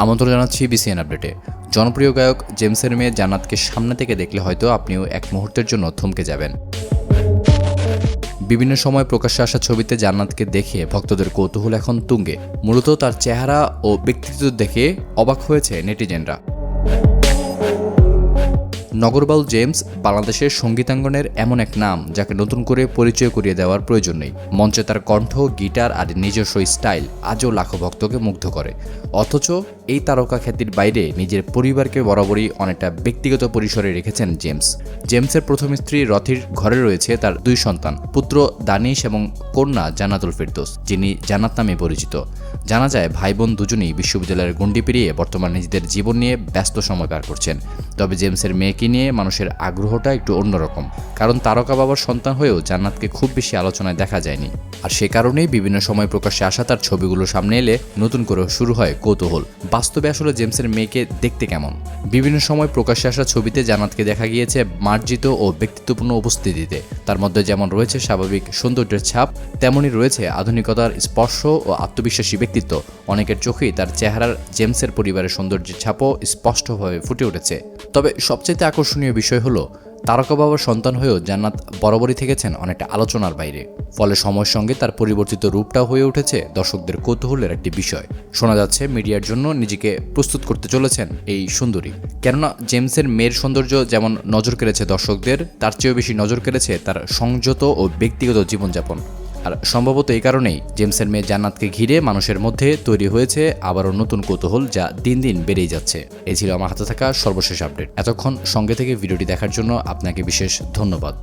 আমন্ত্রণ জানাচ্ছি বিসিএন আপডেটে। জনপ্রিয় গায়ক জেমসের মেয়ে জান্নাতকে সামনে থেকে দেখলে হয়তো আপনিও এক মুহূর্তের জন্য থমকে যাবেন। বিভিন্ন সময় প্রকাশ্যে আসা ছবিতে জান্নাতকে দেখে ভক্তদের কৌতূহল এখন তুঙ্গে। মূলত তার চেহারা ও ব্যক্তিত্ব দেখে অবাক হয়েছে নেটিজেনরা। নগরবাউল জেমস বাংলাদেশের সঙ্গীতাঙ্গনের এমন এক নাম যাকে নতুন করে পরিচয় করিয়ে দেওয়ার প্রয়োজন নেই। মঞ্চে তার কণ্ঠ, গিটার আর নিজস্ব স্টাইল আজও লাখো ভক্তকে মুগ্ধ করে। অথচ এই তারকা খ্যাতির বাইরে নিজের পরিবারকে বরাবরই অনেকটা ব্যক্তিগত পরিসরে রেখেছেন জেমস। জেমসের প্রথম স্ত্রী রথির ঘরে রয়েছে তার 2 সন্তান, পুত্র দানিশ এবং কন্যা জান্নাতুল ফেরদৌস, যিনি জান্নাত নামে পরিচিত। জানা যায় ভাই বোন দুজনেই বিশ্ববিদ্যালয়ের গণ্ডি পেরিয়ে বর্তমানে নিজেদের জীবন নিয়ে ব্যস্ত সময় পার করছেন। তবে জেমসের মেয়েকে নিয়ে মানুষের আগ্রহটা একটু অন্যরকম, কারণ তারকা বাবার সন্তান হয়েও জান্নাতকে খুব বেশি আলোচনায় দেখা যায়নি। আর সে কারণেই বিভিন্ন সময় প্রকাশ্যে আসা তার ছবিগুলো সামনে এলে নতুন করে শুরু হয় কৌতূহল। বাস্তবে আসলে জেমসের মেয়েকে দেখতে কেমন? বিভিন্ন সময় প্রকাশ্যে আসা ছবিতে জান্নাতকে দেখা গিয়েছে মার্জিত ও ব্যক্তিত্বপূর্ণ উপস্থিতিতে। তার মধ্যে যেমন রয়েছে স্বাভাবিক সৌন্দর্যের ছাপ, তেমনই রয়েছে আধুনিকতার স্পর্শ ও আত্মবিশ্বাসী ব্যক্তিত্ব। অনেকের চোখেই তার চেহারার জেমসের পরিবারের সৌন্দর্যের ছাপও স্পষ্টভাবে ফুটে উঠেছে। তবে সবচেয়ে আকর্ষণীয় বিষয় হলো তারকা বাবার সন্তান হয়েও জান্নাত বরাবরই থেকেছেন অনেকটা আলোচনার বাইরে। ফলে সময়ের সঙ্গে তার পরিবর্তিত রূপটাও হয়ে উঠেছে দর্শকদের কৌতূহলের একটি বিষয়। শোনা যাচ্ছে মিডিয়ার জন্য নিজেকে প্রস্তুত করতে চলেছেন এই সুন্দরী। কেননা জেমসের মেয়ের সৌন্দর্য যেমন নজর কেড়েছে দর্শকদের, তার চেয়েও বেশি নজর কেড়েছে তার সংযত ও ব্যক্তিগত জীবনযাপন। আর সম্ভবত এই কারণেই জেমসের মেয়ে জান্নাতকে ঘিরে মানুষের মধ্যে তৈরি হয়েছে আবারও নতুন কৌতূহল, যা দিন দিন বেড়েই যাচ্ছে। এই ছিল আমার হাতে থাকা সর্বশেষ আপডেট। এতক্ষণ সঙ্গে থেকে ভিডিওটি দেখার জন্য আপনাকে বিশেষ ধন্যবাদ।